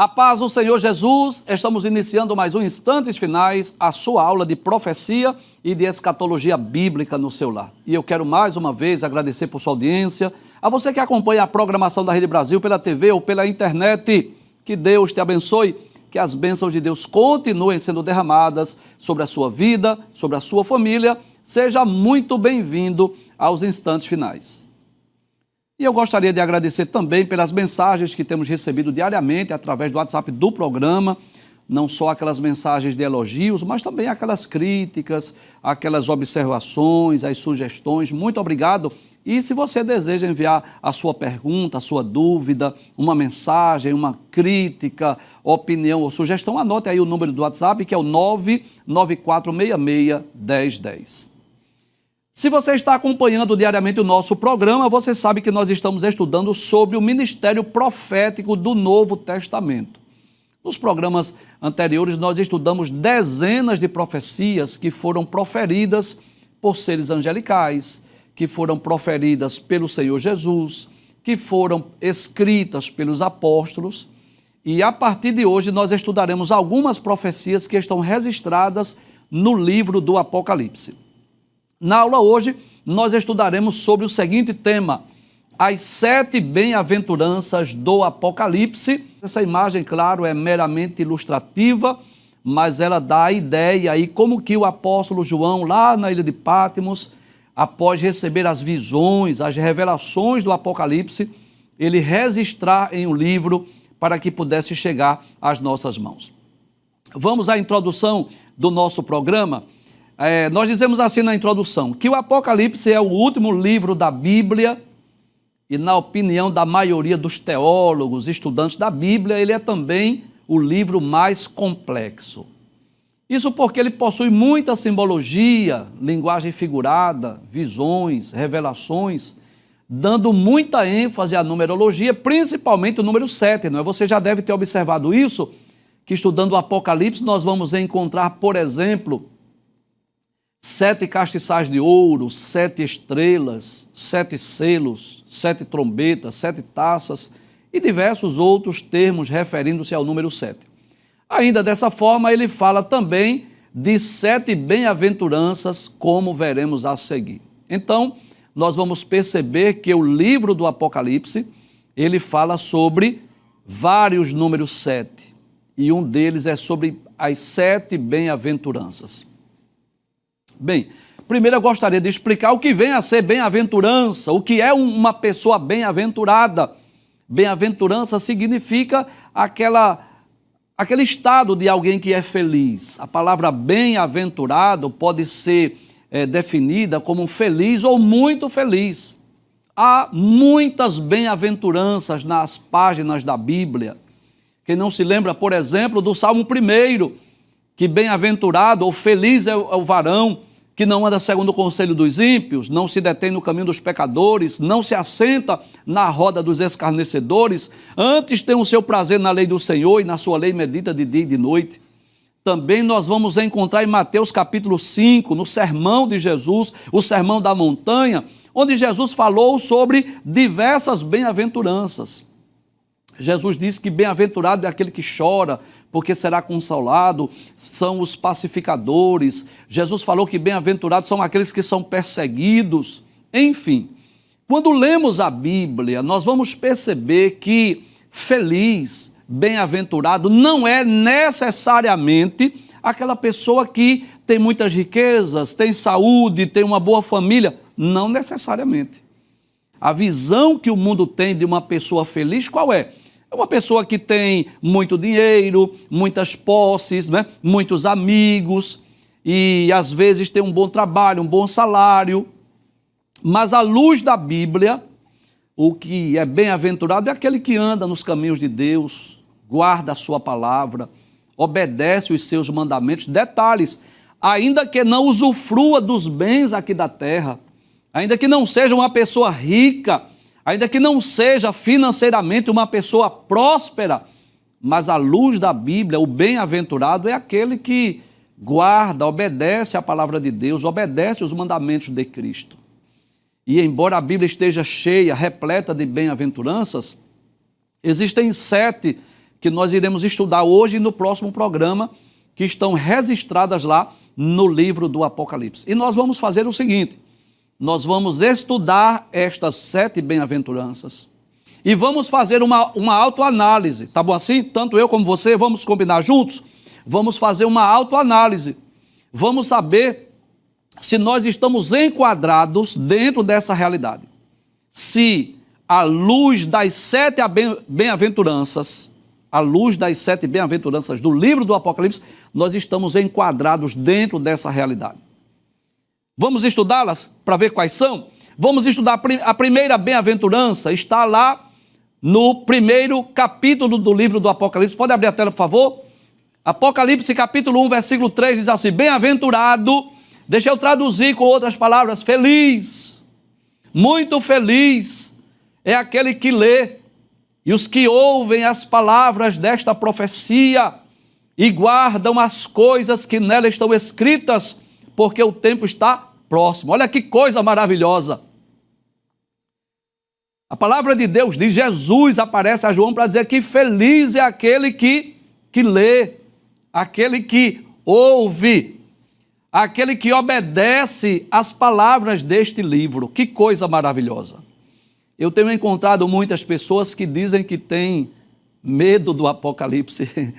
A paz do Senhor Jesus, estamos iniciando mais um Instantes Finais, a sua aula de profecia e de escatologia bíblica no seu lar. E eu quero mais uma vez agradecer por sua audiência, a você que acompanha a programação da Rede Brasil pela TV ou pela internet. Que Deus te abençoe, que as bênçãos de Deus continuem sendo derramadas sobre a sua vida, sobre a sua família. Seja muito bem-vindo aos Instantes Finais. E eu gostaria de agradecer também pelas mensagens que temos recebido diariamente através do WhatsApp do programa, não só aquelas mensagens de elogios, mas também aquelas críticas, aquelas observações, as sugestões. Muito obrigado. E se você deseja enviar a sua pergunta, a sua dúvida, uma mensagem, uma crítica, opinião ou sugestão, anote aí o número do WhatsApp, que é o 994661010. Se você está acompanhando diariamente o nosso programa, você sabe que nós estamos estudando sobre o ministério profético do Novo Testamento. Nos programas anteriores, nós estudamos dezenas de profecias que foram proferidas por seres angelicais, que foram proferidas pelo Senhor Jesus, que foram escritas pelos apóstolos. E a partir de hoje, nós estudaremos algumas profecias que estão registradas no livro do Apocalipse. Na aula hoje, nós estudaremos sobre o seguinte tema: as 7 bem-aventuranças do Apocalipse. Essa imagem, claro, é meramente ilustrativa, mas ela dá a ideia aí como que o apóstolo João, lá na ilha de Patmos, após receber as visões, as revelações do Apocalipse, ele registrar em um livro para que pudesse chegar às nossas mãos. Vamos à introdução do nosso programa. Nós dizemos assim na introdução, que o Apocalipse é o último livro da Bíblia e, na opinião da maioria dos teólogos, estudantes da Bíblia, ele é também o livro mais complexo. Isso porque ele possui muita simbologia, linguagem figurada, visões, revelações, dando muita ênfase à numerologia, principalmente o número 7, não é? Você já deve ter observado isso, que estudando o Apocalipse nós vamos encontrar, por exemplo, 7 castiçais de ouro, 7 estrelas, 7 selos, 7 trombetas, 7 taças e diversos outros termos referindo-se ao número 7. Ainda dessa forma, ele fala também de 7 bem-aventuranças, como veremos a seguir. Então, nós vamos perceber que o livro do Apocalipse, ele fala sobre vários números 7, e um deles é sobre as 7 bem-aventuranças. Bem, primeiro eu gostaria de explicar o que vem a ser bem-aventurança, o que é uma pessoa bem-aventurada. Bem-aventurança significa aquele estado de alguém que é feliz. A palavra bem-aventurado pode ser definida como feliz ou muito feliz. Há muitas bem-aventuranças nas páginas da Bíblia. Quem não se lembra, por exemplo, do Salmo 1, que bem-aventurado ou feliz é o varão que não anda segundo o conselho dos ímpios, não se detém no caminho dos pecadores, não se assenta na roda dos escarnecedores, antes tem o seu prazer na lei do Senhor e na sua lei medita de dia e de noite. Também nós vamos encontrar em Mateus capítulo 5, no sermão de Jesus, o sermão da montanha, onde Jesus falou sobre diversas bem-aventuranças. Jesus disse que bem-aventurado é aquele que chora, porque será consolado, são os pacificadores. Jesus falou que bem-aventurados são aqueles que são perseguidos. Enfim, quando lemos a Bíblia, nós vamos perceber que feliz, bem-aventurado, não é necessariamente aquela pessoa que tem muitas riquezas, tem saúde, tem uma boa família. Não necessariamente. A visão que o mundo tem de uma pessoa feliz, qual é? É uma pessoa que tem muito dinheiro, muitas posses, né? Muitos amigos e às vezes tem um bom trabalho, um bom salário. Mas à luz da Bíblia, o que é bem-aventurado é aquele que anda nos caminhos de Deus, guarda a sua palavra, obedece os seus mandamentos. Detalhes, ainda que não usufrua dos bens aqui da terra, ainda que não seja uma pessoa rica, ainda que não seja financeiramente uma pessoa próspera, mas à luz da Bíblia, o bem-aventurado é aquele que guarda, obedece a palavra de Deus, obedece os mandamentos de Cristo. E embora a Bíblia esteja cheia, repleta de bem-aventuranças, existem 7 que nós iremos estudar hoje e no próximo programa, que estão registradas lá no livro do Apocalipse. E nós vamos fazer o seguinte: nós vamos estudar estas 7 bem-aventuranças e vamos fazer uma autoanálise, tá bom assim? Tanto eu como você, vamos combinar juntos? Vamos fazer uma autoanálise. Vamos saber se nós estamos enquadrados dentro dessa realidade. Se, à luz das 7 bem-aventuranças, à luz das 7 bem-aventuranças do livro do Apocalipse, nós estamos enquadrados dentro dessa realidade. Vamos estudá-las para ver quais são? Vamos estudar a primeira bem-aventurança, está lá no primeiro capítulo do livro do Apocalipse. Pode abrir a tela, por favor? Apocalipse capítulo 1, versículo 3 diz assim: bem-aventurado, deixa eu traduzir com outras palavras, feliz, muito feliz é aquele que lê e os que ouvem as palavras desta profecia e guardam as coisas que nela estão escritas, porque o tempo está próximo. Olha que coisa maravilhosa. A palavra de Deus diz, Jesus aparece a João para dizer que feliz é aquele que lê, aquele que ouve, aquele que obedece às palavras deste livro. Que coisa maravilhosa. Eu tenho encontrado muitas pessoas que dizem que têm medo do Apocalipse.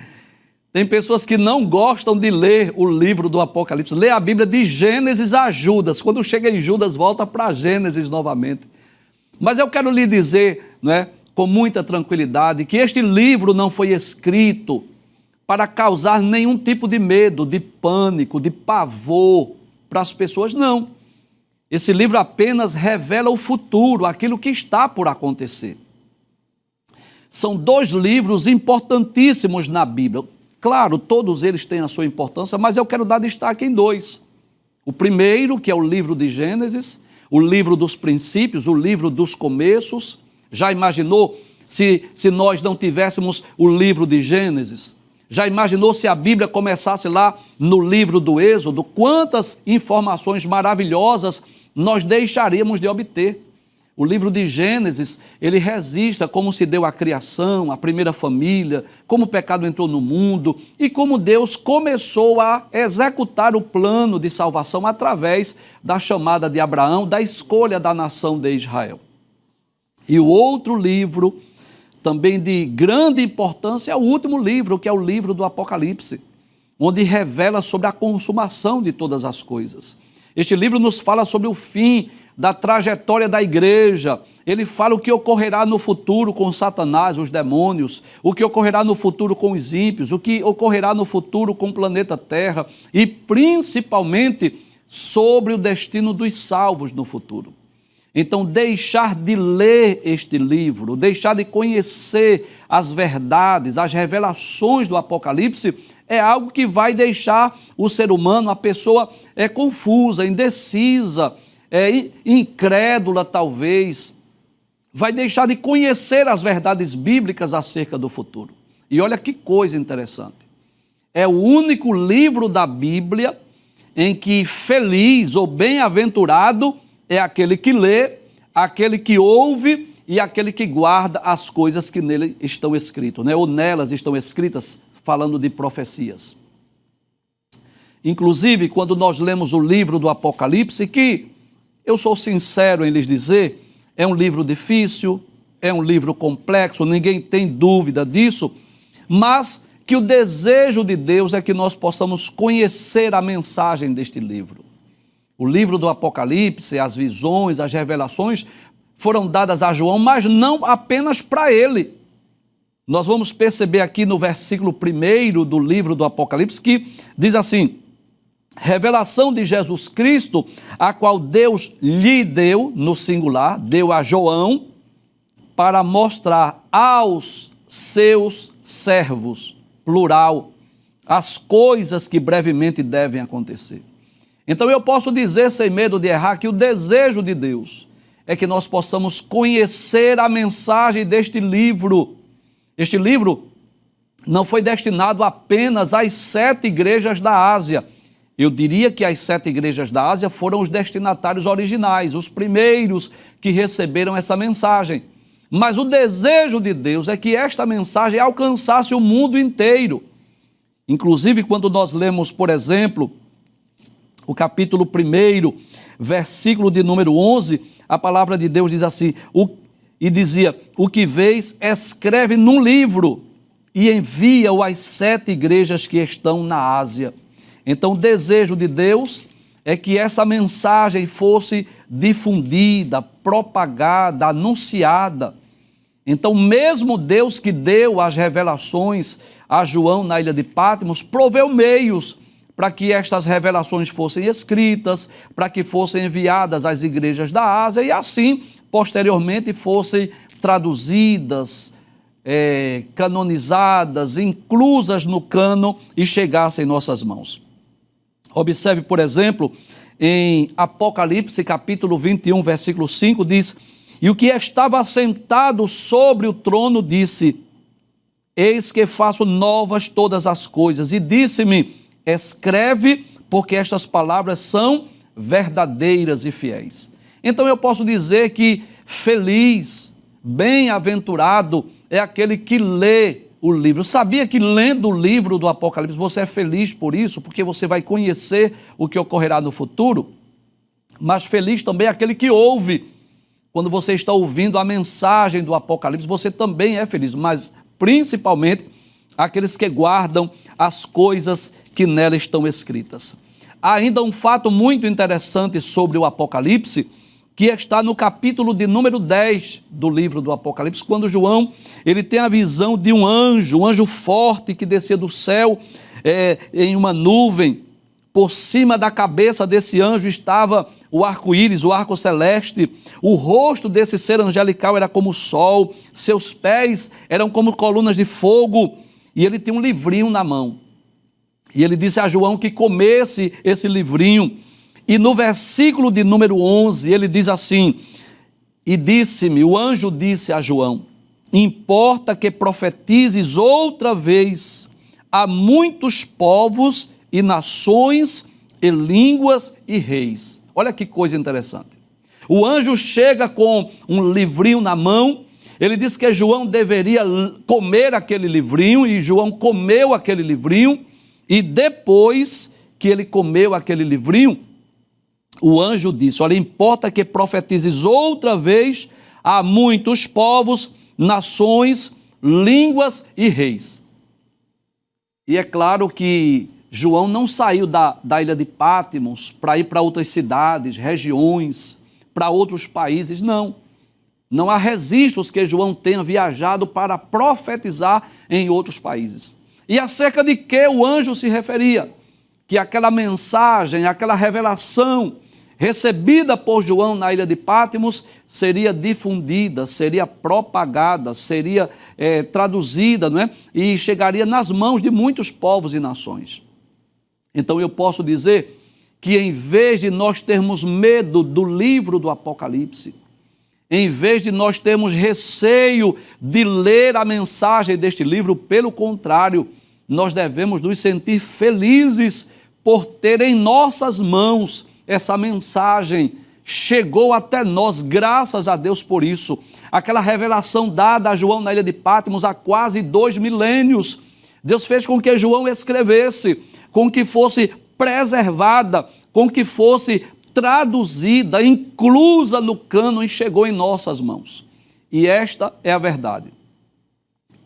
Tem pessoas que não gostam de ler o livro do Apocalipse. Lê a Bíblia de Gênesis a Judas. Quando chega em Judas, volta para Gênesis novamente. Mas eu quero lhe dizer, com muita tranquilidade, que este livro não foi escrito para causar nenhum tipo de medo, de pânico, de pavor para as pessoas, não. Esse livro apenas revela o futuro, aquilo que está por acontecer. São 2 livros importantíssimos na Bíblia. Claro, todos eles têm a sua importância, mas eu quero dar destaque em 2. O primeiro, que é o livro de Gênesis, o livro dos princípios, o livro dos começos. Já imaginou se nós não tivéssemos o livro de Gênesis? Já imaginou se a Bíblia começasse lá no livro do Êxodo? Quantas informações maravilhosas nós deixaríamos de obter? O livro de Gênesis, ele registra como se deu a criação, a primeira família, como o pecado entrou no mundo e como Deus começou a executar o plano de salvação através da chamada de Abraão, da escolha da nação de Israel. E o outro livro, também de grande importância, é o último livro, que é o livro do Apocalipse, onde revela sobre a consumação de todas as coisas. Este livro nos fala sobre o fim da trajetória da igreja. Ele fala o que ocorrerá no futuro com Satanás, os demônios, o que ocorrerá no futuro com os ímpios, o que ocorrerá no futuro com o planeta Terra e principalmente sobre o destino dos salvos no futuro. Então, deixar de ler este livro, deixar de conhecer as verdades, as revelações do Apocalipse, é algo que vai deixar o ser humano, a pessoa confusa, indecisa, incrédula talvez, vai deixar de conhecer as verdades bíblicas acerca do futuro. E olha que coisa interessante, é o único livro da Bíblia em que feliz ou bem-aventurado é aquele que lê, aquele que ouve e aquele que guarda as coisas que nele estão escritas, ou nelas estão escritas, falando de profecias. Inclusive, quando nós lemos o livro do Apocalipse, que eu sou sincero em lhes dizer, é um livro difícil, é um livro complexo, ninguém tem dúvida disso, mas que o desejo de Deus é que nós possamos conhecer a mensagem deste livro. O livro do Apocalipse, as visões, as revelações foram dadas a João, mas não apenas para ele. Nós vamos perceber aqui no versículo 1 do livro do Apocalipse que diz assim: revelação de Jesus Cristo, a qual Deus lhe deu, no singular, deu a João, para mostrar aos seus servos, plural, as coisas que brevemente devem acontecer. Então eu posso dizer, sem medo de errar, que o desejo de Deus é que nós possamos conhecer a mensagem deste livro. Este livro não foi destinado apenas às 7 igrejas da Ásia. Eu diria que as 7 igrejas da Ásia foram os destinatários originais, os primeiros que receberam essa mensagem. Mas o desejo de Deus é que esta mensagem alcançasse o mundo inteiro. Inclusive, quando nós lemos, por exemplo, o capítulo 1, versículo de número 11, a palavra de Deus diz assim, e dizia, o que vês, escreve num livro e envia-o às 7 igrejas que estão na Ásia. Então, o desejo de Deus é que essa mensagem fosse difundida, propagada, anunciada. Então, mesmo Deus que deu as revelações a João na ilha de Patmos, proveu meios para que estas revelações fossem escritas, para que fossem enviadas às igrejas da Ásia e assim, posteriormente, fossem traduzidas, canonizadas, inclusas no cânon e chegassem em nossas mãos. Observe, por exemplo, em Apocalipse, capítulo 21, versículo 5, diz, e o que estava assentado sobre o trono disse, eis que faço novas todas as coisas, e disse-me, escreve, porque estas palavras são verdadeiras e fiéis. Então eu posso dizer que feliz, bem-aventurado é aquele que lê o livro. Sabia que lendo o livro do Apocalipse você é feliz por isso? Porque você vai conhecer o que ocorrerá no futuro? Mas feliz também é aquele que ouve. Quando você está ouvindo a mensagem do Apocalipse, você também é feliz, mas principalmente aqueles que guardam as coisas que nela estão escritas. Há ainda um fato muito interessante sobre o Apocalipse, que está no capítulo de número 10 do livro do Apocalipse, quando João ele tem a visão de um anjo forte que descia do céu em uma nuvem. Por cima da cabeça desse anjo estava o arco-íris, o arco celeste. O rosto desse ser angelical era como o sol, seus pés eram como colunas de fogo, e ele tinha um livrinho na mão. E ele disse a João que comesse esse livrinho. E no versículo de número 11, ele diz assim, e disse-me, o anjo disse a João, importa que profetizes outra vez a muitos povos e nações e línguas e reis. Olha que coisa interessante. O anjo chega com um livrinho na mão, ele diz que João deveria comer aquele livrinho, e João comeu aquele livrinho, e depois que ele comeu aquele livrinho, o anjo disse, olha, importa que profetizes outra vez a muitos povos, nações, línguas e reis. E é claro que João não saiu da ilha de Patmos para ir para outras cidades, regiões, para outros países, não. Não há registros que João tenha viajado para profetizar em outros países. E acerca de que o anjo se referia? Que aquela mensagem, aquela revelação recebida por João na ilha de Patmos seria difundida, seria propagada, seria traduzida, não é? E chegaria nas mãos de muitos povos e nações. Então eu posso dizer que em vez de nós termos medo do livro do Apocalipse, em vez de nós termos receio de ler a mensagem deste livro, pelo contrário, nós devemos nos sentir felizes por ter em nossas mãos essa mensagem. Chegou até nós, graças a Deus por isso. Aquela revelação dada a João na ilha de Patmos há quase 2 milênios. Deus fez com que João escrevesse, com que fosse preservada, com que fosse traduzida, inclusa no cânon e chegou em nossas mãos. E esta é a verdade.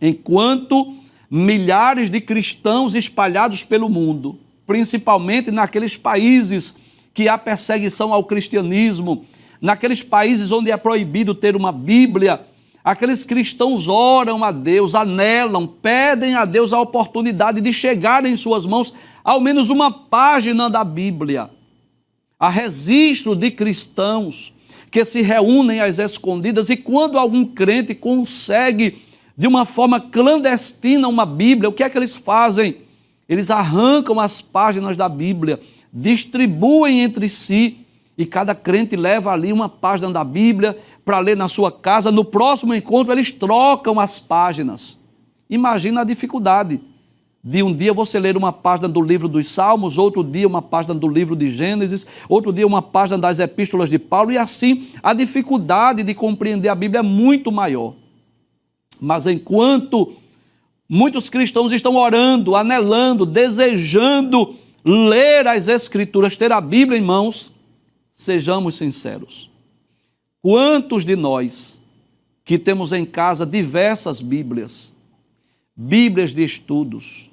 Enquanto milhares de cristãos espalhados pelo mundo, principalmente naqueles países que há perseguição ao cristianismo, naqueles países onde é proibido ter uma Bíblia, aqueles cristãos oram a Deus, anelam, pedem a Deus a oportunidade de chegar em suas mãos ao menos uma página da Bíblia. Há registro de cristãos que se reúnem às escondidas, e quando algum crente consegue de uma forma clandestina uma Bíblia, o que é que eles fazem? Eles arrancam as páginas da Bíblia, distribuem entre si, e cada crente leva ali uma página da Bíblia para ler na sua casa. No próximo encontro eles trocam as páginas. Imagina a dificuldade de um dia você ler uma página do livro dos Salmos, outro dia uma página do livro de Gênesis, outro dia uma página das epístolas de Paulo, e assim a dificuldade de compreender a Bíblia é muito maior. Mas enquanto muitos cristãos estão orando, anelando, desejando ler as Escrituras, ter a Bíblia em mãos, sejamos sinceros. Quantos de nós que temos em casa diversas Bíblias, Bíblias de estudos,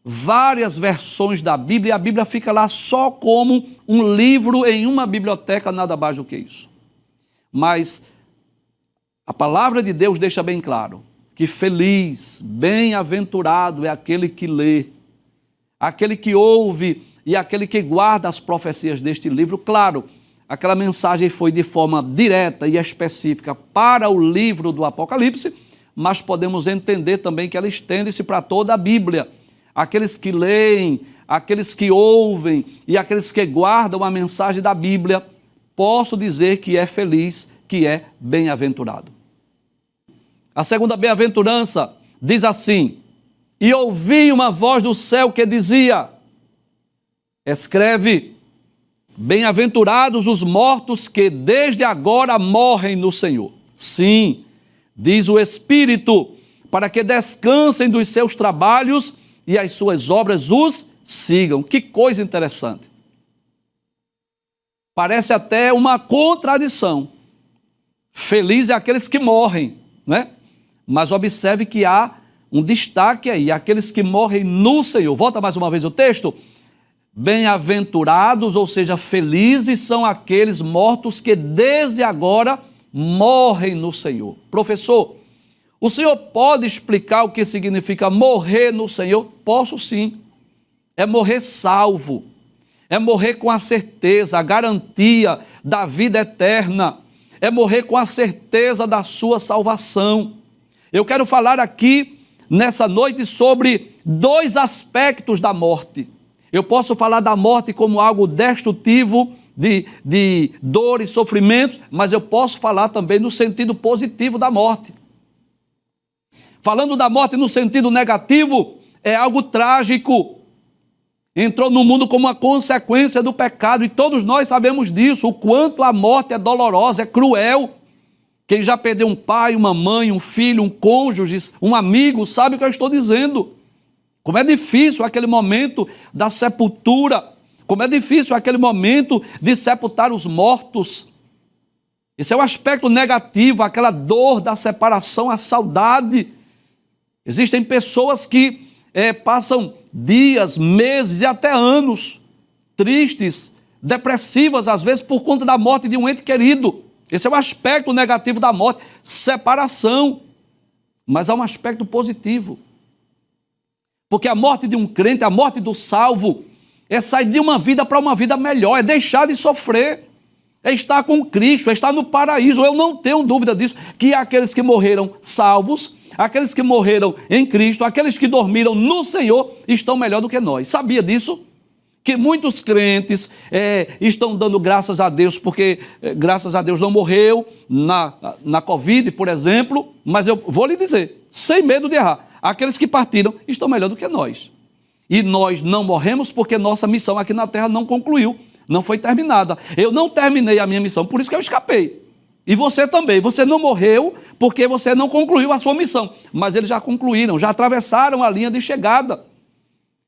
várias versões da Bíblia, e a Bíblia fica lá só como um livro em uma biblioteca, nada mais do que isso. Mas a palavra de Deus deixa bem claro que feliz, bem-aventurado é aquele que lê, aquele que ouve e aquele que guarda as profecias deste livro. Claro, aquela mensagem foi de forma direta e específica para o livro do Apocalipse, mas podemos entender também que ela estende-se para toda a Bíblia. Aqueles que leem, aqueles que ouvem e aqueles que guardam a mensagem da Bíblia, posso dizer que é feliz, que é bem-aventurado. A segunda bem-aventurança diz assim: e ouvi uma voz do céu que dizia, escreve, bem-aventurados os mortos que desde agora morrem no Senhor. Sim, diz o Espírito, para que descansem dos seus trabalhos e as suas obras os sigam. Que coisa interessante. Parece até uma contradição. Feliz é aqueles que morrem, né? Mas observe que há um destaque aí, aqueles que morrem no Senhor. Volta mais uma vez o texto. Bem-aventurados, ou seja, felizes são aqueles mortos que desde agora morrem no Senhor. Professor, o senhor pode explicar o que significa morrer no Senhor? Posso sim. É morrer salvo. É morrer com a certeza, a garantia da vida eterna. É morrer com a certeza da sua salvação. Eu quero falar aqui, nessa noite, sobre dois aspectos da morte. Eu posso falar da morte como algo destrutivo, de dor e sofrimentos, mas eu posso falar também no sentido positivo da morte. Falando da morte no sentido negativo, é algo trágico. Entrou no mundo como uma consequência do pecado, e todos nós sabemos disso, o quanto a morte é dolorosa, é cruel. Quem já perdeu um pai, uma mãe, um filho, um cônjuge, um amigo, sabe o que eu estou dizendo. Como é difícil aquele momento da sepultura, como é difícil aquele momento de sepultar os mortos. Esse é o aspecto negativo, aquela dor da separação, a saudade. Existem pessoas que passam dias, meses e até anos tristes, depressivas, às vezes por conta da morte de um ente querido. Esse é o aspecto negativo da morte, separação. Mas há um aspecto positivo. Porque a morte de um crente, a morte do salvo, é sair de uma vida para uma vida melhor, é deixar de sofrer, é estar com Cristo, é estar no paraíso. Eu não tenho dúvida disso, que aqueles que morreram salvos, aqueles que morreram em Cristo, aqueles que dormiram no Senhor, estão melhor do que nós. Sabia disso? Que muitos crentes estão dando graças a Deus, porque graças a Deus não morreu na Covid, por exemplo, mas eu vou lhe dizer, sem medo de errar, aqueles que partiram estão melhor do que nós. E nós não morremos porque nossa missão aqui na terra não concluiu, não foi terminada. Eu não terminei a minha missão, por isso que eu escapei. E você também, você não morreu porque você não concluiu a sua missão, mas eles já concluíram, já atravessaram a linha de chegada.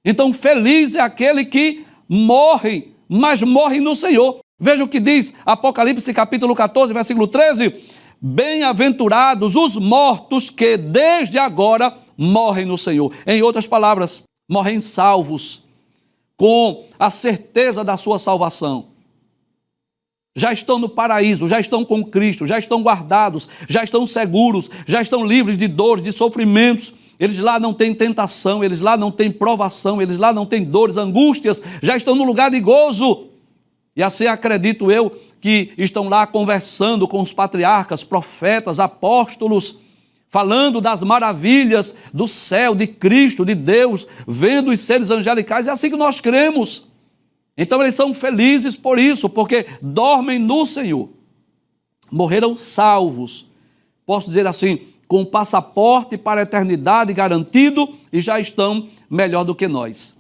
Então, feliz é aquele que morre, mas morre no Senhor. Veja o que diz Apocalipse capítulo 14, versículo 13. Bem-aventurados os mortos que desde agora morrem no Senhor. Em outras palavras, morrem salvos, com a certeza da sua salvação. Já estão no paraíso, já estão com Cristo, já estão guardados, já estão seguros, já estão livres de dores, de sofrimentos. Eles lá não têm tentação, eles lá não têm provação, eles lá não têm dores, angústias, já estão no lugar de gozo. E assim acredito eu que estão lá conversando com os patriarcas, profetas, apóstolos, falando das maravilhas do céu, de Cristo, de Deus, vendo os seres angelicais. É assim que nós cremos. Então eles são felizes por isso, porque dormem no Senhor. Morreram salvos. Posso dizer assim, com passaporte para a eternidade garantido e já estão melhor do que nós.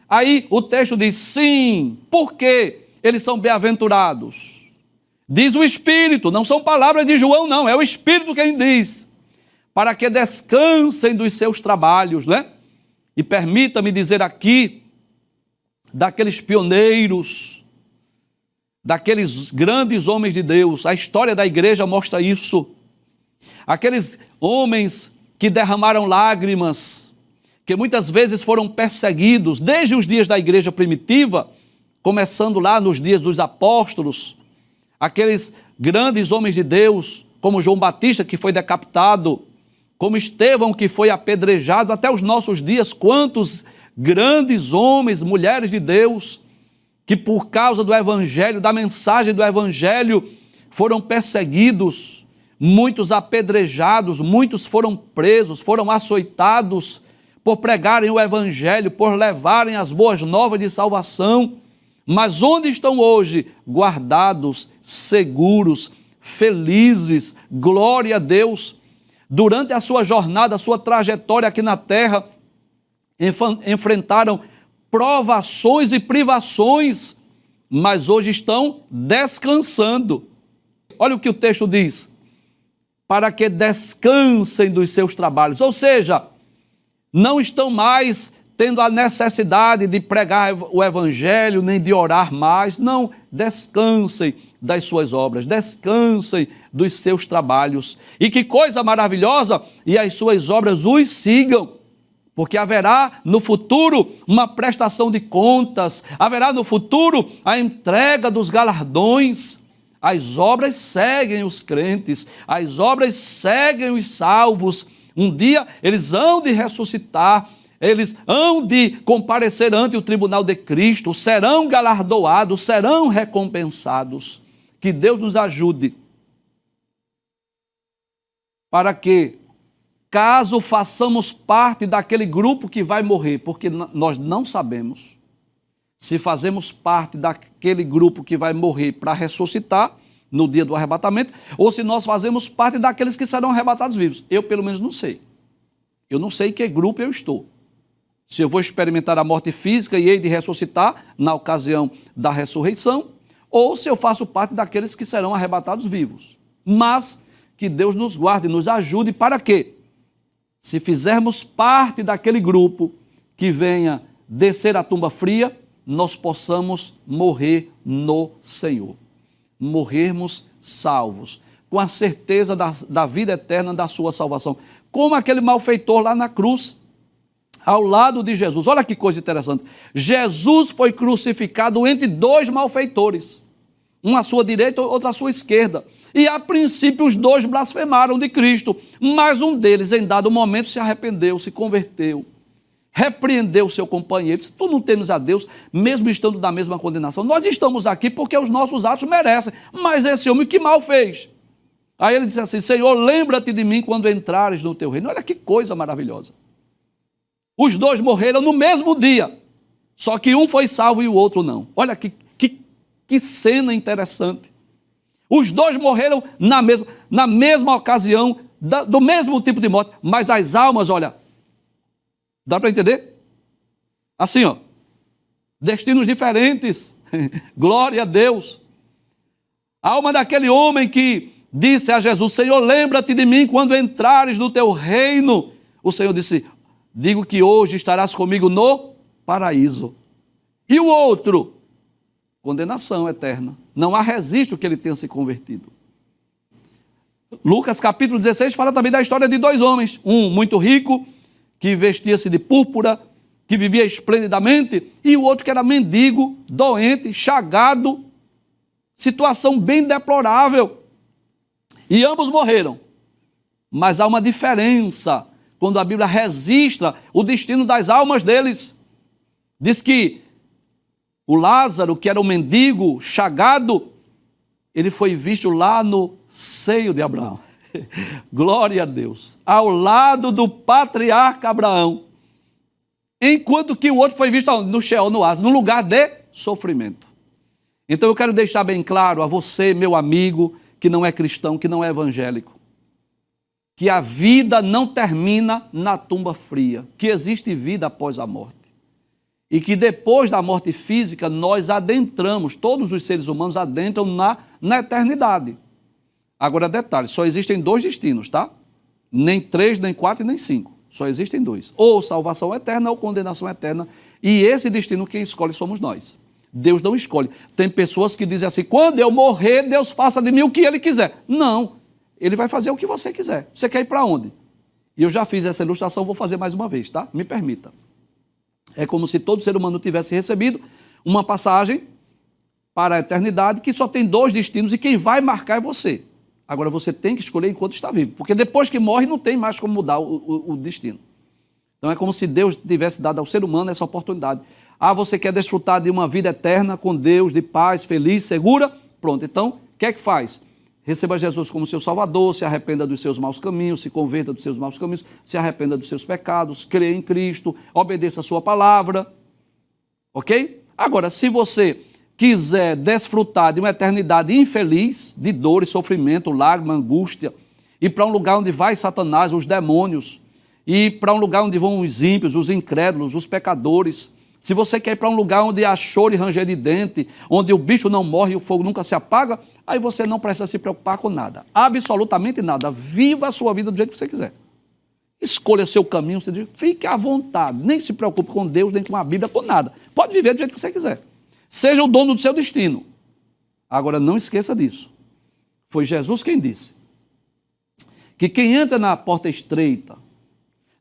Aí o texto diz, sim, por quê? Eles são bem-aventurados. Diz o Espírito, não são palavras de João, não, é o Espírito quem diz. Para que descansem dos seus trabalhos, né? E permita-me dizer aqui, daqueles pioneiros, daqueles grandes homens de Deus, a história da igreja mostra isso. Aqueles homens que derramaram lágrimas, que muitas vezes foram perseguidos, desde os dias da igreja primitiva, começando lá nos dias dos apóstolos, aqueles grandes homens de Deus, como João Batista, que foi decapitado, como Estevão, que foi apedrejado, até os nossos dias, quantos grandes homens, mulheres de Deus, que por causa do evangelho, da mensagem do evangelho, foram perseguidos, muitos apedrejados, muitos foram presos, foram açoitados por pregarem o evangelho, por levarem as boas novas de salvação. Mas onde estão hoje? Guardados, seguros, felizes, glória a Deus. Durante a sua jornada, a sua trajetória aqui na terra, enfrentaram provações e privações, mas hoje estão descansando. Olha o que o texto diz, para que descansem dos seus trabalhos, ou seja, não estão mais tendo a necessidade de pregar o evangelho, nem de orar mais, não, descansem das suas obras, descansem dos seus trabalhos, e que coisa maravilhosa, e as suas obras os sigam, porque haverá no futuro uma prestação de contas, haverá no futuro a entrega dos galardões. As obras seguem os crentes, as obras seguem os salvos. Um dia eles hão de ressuscitar, eles hão de comparecer ante o tribunal de Cristo, serão galardoados, serão recompensados. Que Deus nos ajude para que, caso façamos parte daquele grupo que vai morrer, porque nós não sabemos se fazemos parte daquele grupo que vai morrer para ressuscitar no dia do arrebatamento, ou se nós fazemos parte daqueles que serão arrebatados vivos. Eu, pelo menos, não sei. Eu não sei em que grupo eu estou. Se eu vou experimentar a morte física e hei de ressuscitar na ocasião da ressurreição, ou se eu faço parte daqueles que serão arrebatados vivos. Mas que Deus nos guarde e nos ajude para quê? Se fizermos parte daquele grupo que venha descer a tumba fria, nós possamos morrer no Senhor. Morrermos salvos, com a certeza da vida eterna, da sua salvação. Como aquele malfeitor lá na cruz, ao lado de Jesus. Olha que coisa interessante. Jesus foi crucificado entre dois malfeitores, um à sua direita, outro à sua esquerda. E a princípio os dois blasfemaram de Cristo, mas um deles, em dado momento, se arrependeu, se converteu, repreendeu o seu companheiro, disse, tu não temes a Deus, mesmo estando na mesma condenação. Nós estamos aqui porque os nossos atos merecem, mas esse homem que mal fez? Aí ele disse assim, Senhor, lembra-te de mim quando entrares no teu reino. Olha que coisa maravilhosa. Os dois morreram no mesmo dia, só que um foi salvo e o outro não. Olha que cena interessante. Os dois morreram na mesma ocasião, do mesmo tipo de morte, mas as almas, olha, dá para entender? Assim, ó, destinos diferentes, glória a Deus. A alma daquele homem que disse a Jesus, Senhor, lembra-te de mim quando entrares no teu reino. O Senhor disse, digo que hoje estarás comigo no paraíso. E o outro? Condenação eterna. Não há registro que ele tenha se convertido. Lucas capítulo 16 fala também da história de dois homens. Um muito rico, que vestia-se de púrpura, que vivia esplendidamente, e o outro que era mendigo, doente, chagado, situação bem deplorável. E ambos morreram. Mas há uma diferença quando a Bíblia registra o destino das almas deles. Diz que o Lázaro, que era um mendigo, chagado, ele foi visto lá no seio de Abraão. Glória a Deus. Ao lado do patriarca Abraão. Enquanto que o outro foi visto no Sheol, no Hades, num lugar de sofrimento. Então eu quero deixar bem claro a você, meu amigo, que não é cristão, que não é evangélico. que a vida não termina na tumba fria, que existe vida após a morte. E que depois da morte física, nós adentramos, todos os seres humanos adentram na eternidade. Agora, detalhe, só existem 2 destinos, tá? Nem 3, nem 4 e nem 5. Só existem 2. Ou salvação eterna ou condenação eterna. E esse destino quem escolhe somos nós. Deus não escolhe. Tem pessoas que dizem assim, quando eu morrer, Deus faça de mim o que Ele quiser. Não, Ele vai fazer o que você quiser. Você quer ir para onde? E eu já fiz essa ilustração, vou fazer mais uma vez, tá? Me permita. É como se todo ser humano tivesse recebido uma passagem para a eternidade que só tem 2 destinos e quem vai marcar é você. Agora você tem que escolher enquanto está vivo, porque depois que morre não tem mais como mudar o destino. Então é como se Deus tivesse dado ao ser humano essa oportunidade. Ah, você quer desfrutar de uma vida eterna com Deus, de paz, feliz, segura? Pronto, então, o que é que faz? Receba Jesus como seu Salvador, se arrependa dos seus maus caminhos, se converta dos seus maus caminhos, se arrependa dos seus pecados, creia em Cristo, obedeça a sua palavra. Ok? Agora, se você quiser desfrutar de uma eternidade infeliz, de dor e sofrimento, lágrima, angústia, e para um lugar onde vai Satanás, os demônios, e para um lugar onde vão os ímpios, os incrédulos, os pecadores, se você quer ir para um lugar onde há choro e ranger de dente, onde o bicho não morre e o fogo nunca se apaga, aí você não precisa se preocupar com nada. Absolutamente nada. Viva a sua vida do jeito que você quiser. Escolha seu caminho, você diz, fique à vontade. Nem se preocupe com Deus, nem com a Bíblia, com nada. Pode viver do jeito que você quiser. Seja o dono do seu destino. Agora, não esqueça disso. Foi Jesus quem disse que quem entra na porta estreita,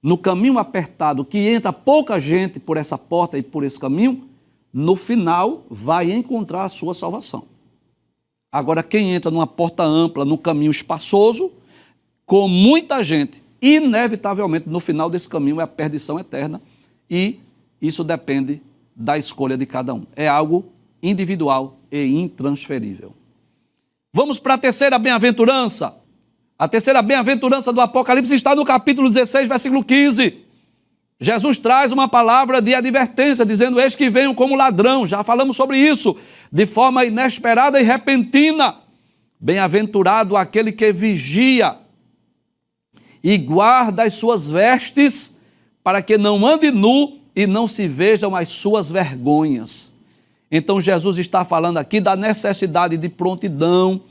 no caminho apertado, que entra pouca gente por essa porta e por esse caminho, no final vai encontrar a sua salvação. Agora, quem entra numa porta ampla, num caminho espaçoso, com muita gente, inevitavelmente, no final desse caminho é a perdição eterna e isso depende da escolha de cada um. É algo individual e intransferível. Vamos para a terceira bem-aventurança. A terceira bem-aventurança do Apocalipse está no capítulo 16, versículo 15. Jesus traz uma palavra de advertência, dizendo, eis que venho como ladrão. Já falamos sobre isso, de forma inesperada e repentina. Bem-aventurado aquele que vigia e guarda as suas vestes, para que não ande nu e não se vejam as suas vergonhas. Então Jesus está falando aqui da necessidade de prontidão,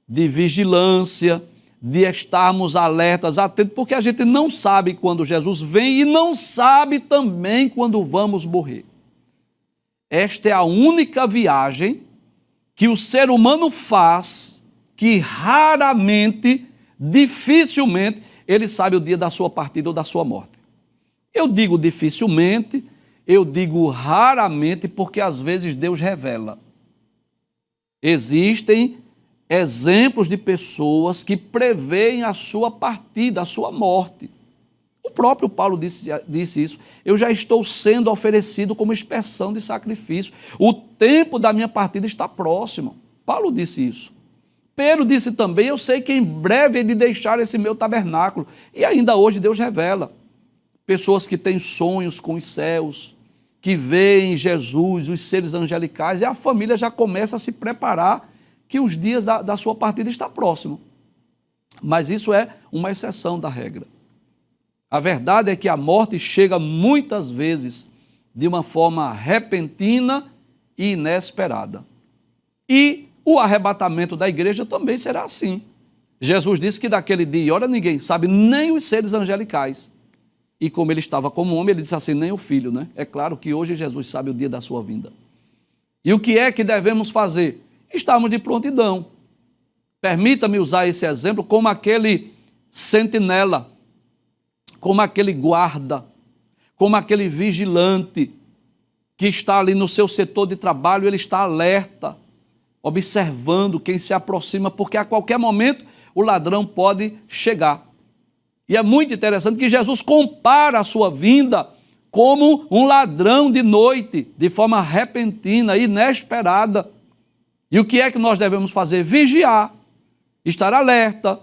de vigilância, de estarmos alertas, atentos, porque a gente não sabe quando Jesus vem e não sabe também quando vamos morrer. Esta é a única viagem que o ser humano faz, que raramente, dificilmente, ele sabe o dia da sua partida ou da sua morte. Eu digo dificilmente, eu digo raramente, porque às vezes Deus revela. Existem exemplos de pessoas que preveem a sua partida, a sua morte. O próprio Paulo disse isso. Eu já estou sendo oferecido como expressão de sacrifício. O tempo da minha partida está próximo. Paulo disse isso. Pedro disse também, eu sei que em breve é de deixar esse meu tabernáculo. E ainda hoje Deus revela. Pessoas que têm sonhos com os céus, que veem Jesus, os seres angelicais, e a família já começa a se preparar que os dias da sua partida está próximo. Mas isso é uma exceção da regra. A verdade é que a morte chega muitas vezes de uma forma repentina e inesperada. E o arrebatamento da igreja também será assim. Jesus disse que daquele dia e hora ninguém sabe, nem os seres angelicais. E como ele estava como homem, ele disse assim, nem o filho, né? É claro que hoje Jesus sabe o dia da sua vinda. E o que é que devemos fazer? Estamos de prontidão. Permita-me usar esse exemplo como aquele sentinela, como aquele guarda, como aquele vigilante que está ali no seu setor de trabalho, ele está alerta, observando quem se aproxima, porque a qualquer momento o ladrão pode chegar. E é muito interessante que Jesus compara a sua vinda como um ladrão de noite, de forma repentina, inesperada. E o que é que nós devemos fazer? Vigiar, estar alerta,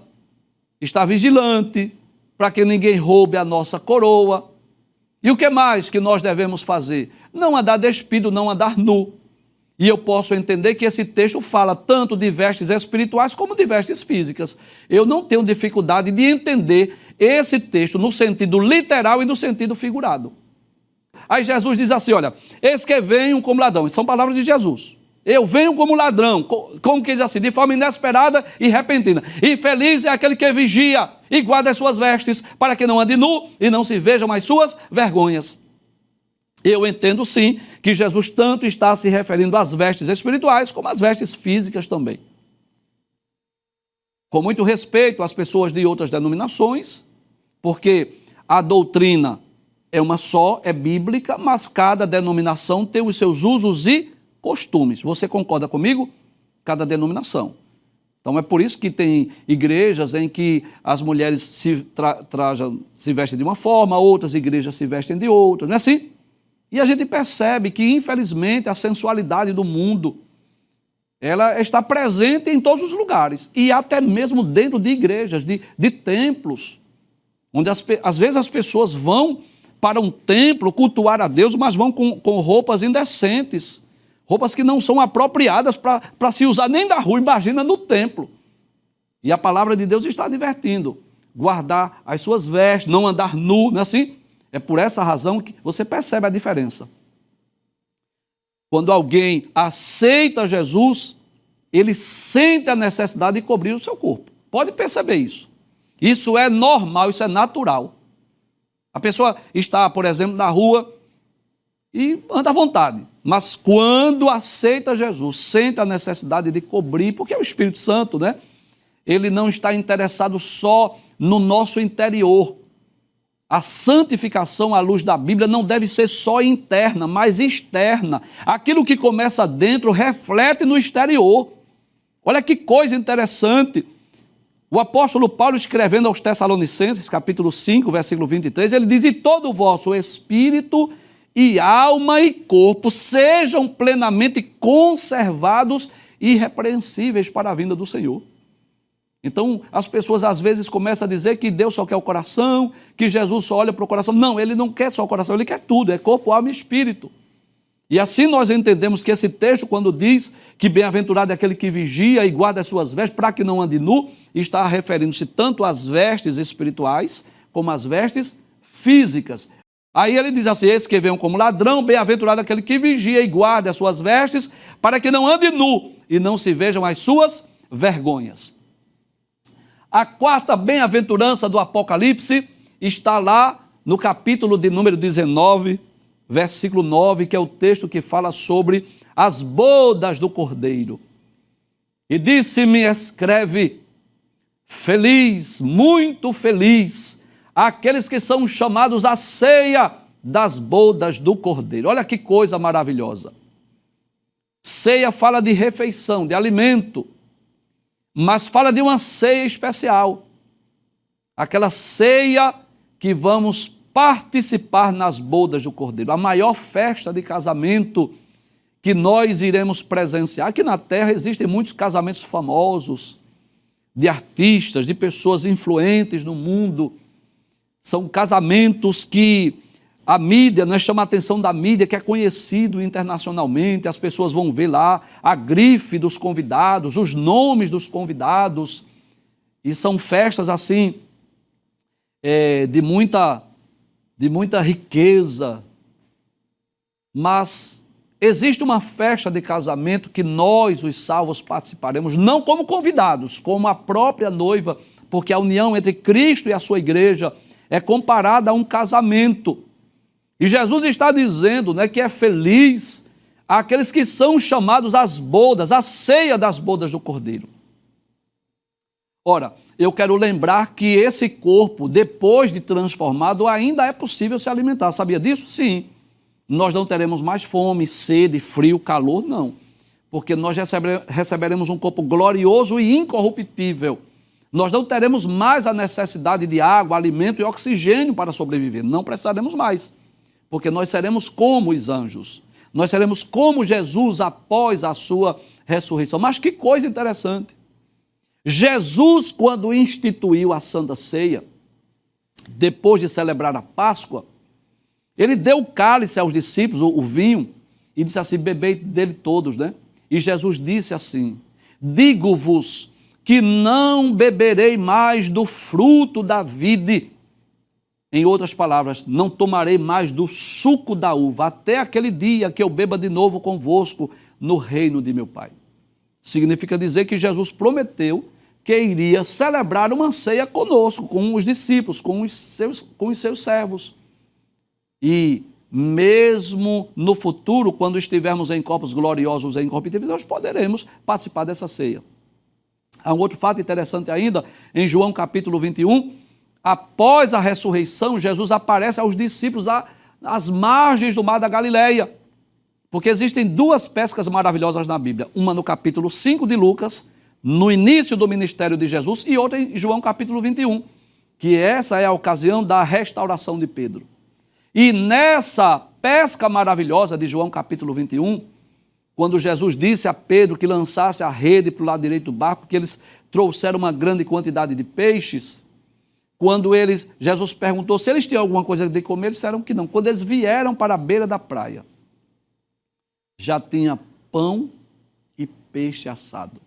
estar vigilante, para que ninguém roube a nossa coroa. E o que mais que nós devemos fazer? Não andar despido, não andar nu. E eu posso entender que esse texto fala tanto de vestes espirituais como de vestes físicas. Eu não tenho dificuldade de entender esse texto no sentido literal e no sentido figurado. Aí Jesus diz assim, olha, eis que venho como ladrão. São palavras de Jesus. Eu venho como ladrão, como que diz assim, de forma inesperada e repentina. E feliz é aquele que vigia e guarda as suas vestes, para que não ande nu e não se vejam as suas vergonhas. Eu entendo sim que Jesus tanto está se referindo às vestes espirituais como às vestes físicas também. Com muito respeito às pessoas de outras denominações, porque a doutrina é uma só, é bíblica, mas cada denominação tem os seus usos e costumes. Você concorda comigo? Cada denominação. Então é por isso que tem igrejas em que as mulheres se vestem de uma forma, outras igrejas se vestem de outra, não é assim? E a gente percebe que, infelizmente, a sensualidade do mundo, ela está presente em todos os lugares, e até mesmo dentro de igrejas, de templos, onde às vezes as pessoas vão para um templo cultuar a Deus, mas vão com roupas indecentes, roupas que não são apropriadas para se usar nem da rua, imagina no templo. E a palavra de Deus está advertindo, guardar as suas vestes, não andar nu, não é assim? É por essa razão que você percebe a diferença. Quando alguém aceita Jesus, ele sente a necessidade de cobrir o seu corpo. Pode perceber isso. Isso é normal, isso é natural. A pessoa está, por exemplo, na rua e anda à vontade. Mas quando aceita Jesus, sente a necessidade de cobrir, porque é o Espírito Santo, né? Ele não está interessado só no nosso interior. A santificação à luz da Bíblia não deve ser só interna, mas externa. Aquilo que começa dentro reflete no exterior. Olha que coisa interessante. O apóstolo Paulo, escrevendo aos Tessalonicenses, capítulo 5, versículo 23, ele diz, e todo o vosso espírito e alma e corpo sejam plenamente conservados e irrepreensíveis para a vinda do Senhor. Então, as pessoas às vezes começam a dizer que Deus só quer o coração, que Jesus só olha para o coração. Não, ele não quer só o coração, ele quer tudo, é corpo, alma e espírito. E assim nós entendemos que esse texto, quando diz que bem-aventurado é aquele que vigia e guarda as suas vestes para que não ande nu, está referindo-se tanto às vestes espirituais como às vestes físicas. Aí ele diz assim, eis que venham como ladrão, bem-aventurado aquele que vigia e guarda as suas vestes para que não ande nu e não se vejam as suas vergonhas. A quarta bem-aventurança do Apocalipse está lá no capítulo de número 19, versículo 9, que é o texto que fala sobre as bodas do Cordeiro. E disse-me, escreve, feliz, muito feliz, aqueles que são chamados à ceia das bodas do Cordeiro. Olha que coisa maravilhosa. Ceia fala de refeição, de alimento, mas fala de uma ceia especial. Aquela ceia que vamos participar nas bodas do Cordeiro. A maior festa de casamento que nós iremos presenciar. Aqui na terra existem muitos casamentos famosos, de artistas, de pessoas influentes no mundo. São casamentos que a mídia, nós chamamos a atenção da mídia, que é conhecido internacionalmente, as pessoas vão ver lá a grife dos convidados, os nomes dos convidados, e são festas assim, de muita riqueza. Mas existe uma festa de casamento que nós, os salvos, participaremos, não como convidados, como a própria noiva, porque a união entre Cristo e a sua igreja é comparada a um casamento. E Jesus está dizendo, né, que é feliz aqueles que são chamados às bodas, à ceia das bodas do Cordeiro. Ora, eu quero lembrar que esse corpo, depois de transformado, ainda é possível se alimentar. Sabia disso? Sim. Nós não teremos mais fome, sede, frio, calor, não. Porque nós receberemos um corpo glorioso e incorruptível. Nós não teremos mais a necessidade de água, alimento e oxigênio para sobreviver. Não precisaremos mais. Porque nós seremos como os anjos. Nós seremos como Jesus após a sua ressurreição. Mas que coisa interessante. Jesus, quando instituiu a Santa Ceia, depois de celebrar a Páscoa, ele deu o cálice aos discípulos, o vinho, e disse assim, bebei dele todos, né? E Jesus disse assim, digo-vos que não beberei mais do fruto da vide. Em outras palavras, não tomarei mais do suco da uva, até aquele dia que eu beba de novo convosco no reino de meu Pai. Significa dizer que Jesus prometeu que iria celebrar uma ceia conosco, com os discípulos, com os seus servos. E mesmo no futuro, quando estivermos em corpos gloriosos e incorruptíveis, nós poderemos participar dessa ceia. Há um outro fato interessante ainda, em João capítulo 21, após a ressurreição, Jesus aparece aos discípulos às margens do mar da Galileia, porque existem duas pescas maravilhosas na Bíblia, uma no capítulo 5 de Lucas, no início do ministério de Jesus, e outra em João capítulo 21, que essa é a ocasião da restauração de Pedro. E nessa pesca maravilhosa de João capítulo 21, quando Jesus disse a Pedro que lançasse a rede para o lado direito do barco, que eles trouxeram uma grande quantidade de peixes, quando Jesus perguntou se eles tinham alguma coisa de comer, eles disseram que não. Quando eles vieram para a beira da praia, já tinha pão e peixe assado.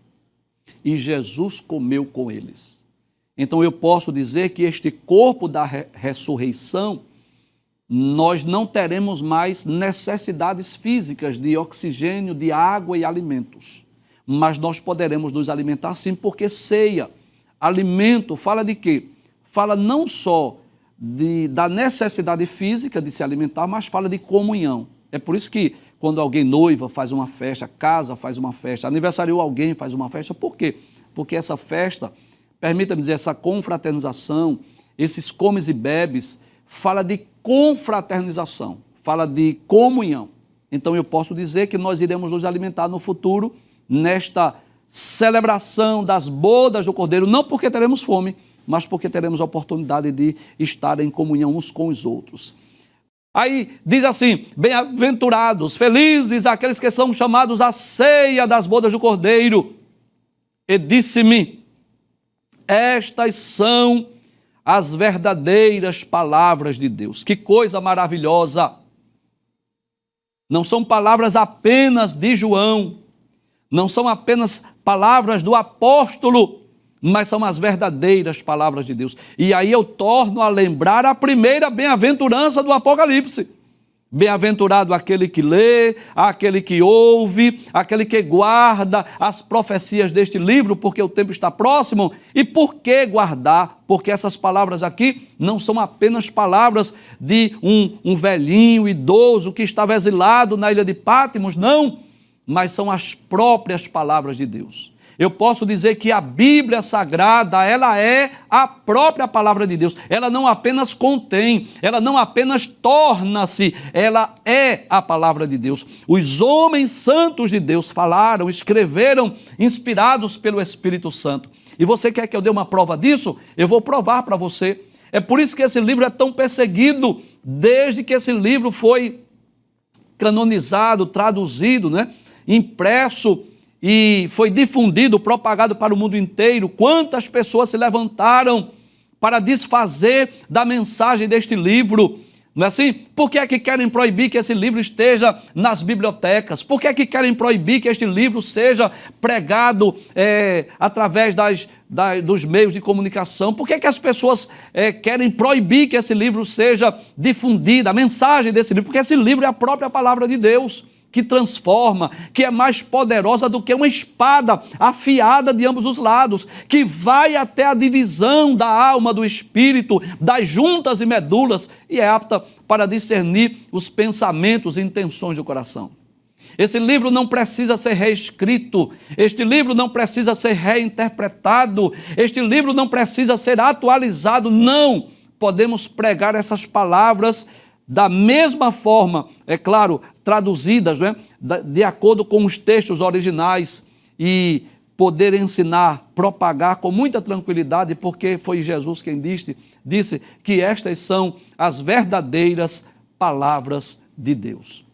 E Jesus comeu com eles. Então eu posso dizer que este corpo da ressurreição, nós não teremos mais necessidades físicas de oxigênio, de água e alimentos. Mas nós poderemos nos alimentar sim, porque ceia, alimento, fala de quê? Fala não só da necessidade física de se alimentar, mas fala de comunhão. É por isso que quando alguém noiva, faz uma festa, casa, faz uma festa, aniversariou alguém, faz uma festa. Por quê? Porque essa festa, permita-me dizer, essa confraternização, esses comes e bebes, fala de confraternização, fala de comunhão. Então eu posso dizer que nós iremos nos alimentar no futuro, nesta celebração das bodas do Cordeiro, não porque teremos fome, mas porque teremos a oportunidade de estar em comunhão uns com os outros. Aí diz assim, bem-aventurados, felizes aqueles que são chamados à ceia das bodas do Cordeiro. E disse-me, estas são as verdadeiras palavras de Deus. Que coisa maravilhosa! Não são palavras apenas de João, não são apenas palavras do apóstolo, mas são as verdadeiras palavras de Deus. E aí eu torno a lembrar a primeira bem-aventurança do Apocalipse. Bem-aventurado aquele que lê, aquele que ouve, aquele que guarda as profecias deste livro, porque o tempo está próximo. E por que guardar? Porque essas palavras aqui não são apenas palavras de um velhinho idoso que estava exilado na ilha de Patmos, não, mas são as próprias palavras de Deus. Eu posso dizer que a Bíblia Sagrada, ela é a própria palavra de Deus. Ela não apenas contém, ela não apenas torna-se, ela é a palavra de Deus. Os homens santos de Deus falaram, escreveram, inspirados pelo Espírito Santo. E você quer que eu dê uma prova disso? Eu vou provar para você. É por isso que esse livro é tão perseguido, desde que esse livro foi canonizado, traduzido, impresso, e foi difundido, propagado para o mundo inteiro. Quantas pessoas se levantaram para desfazer da mensagem deste livro? Não é assim? Por que é que querem proibir que esse livro esteja nas bibliotecas? Por que é que querem proibir que este livro seja pregado através dos meios de comunicação? Por que é que as pessoas querem proibir que esse livro seja difundido, a mensagem desse livro? Porque esse livro é a própria palavra de Deus, que transforma, que é mais poderosa do que uma espada afiada de ambos os lados, que vai até a divisão da alma, do espírito, das juntas e medulas, e é apta para discernir os pensamentos e intenções do coração. Esse livro não precisa ser reescrito, este livro não precisa ser reinterpretado, este livro não precisa ser atualizado, não. Podemos pregar essas palavras da mesma forma, é claro, traduzidas, de acordo com os textos originais, e poder ensinar, propagar com muita tranquilidade, porque foi Jesus quem disse que estas são as verdadeiras palavras de Deus.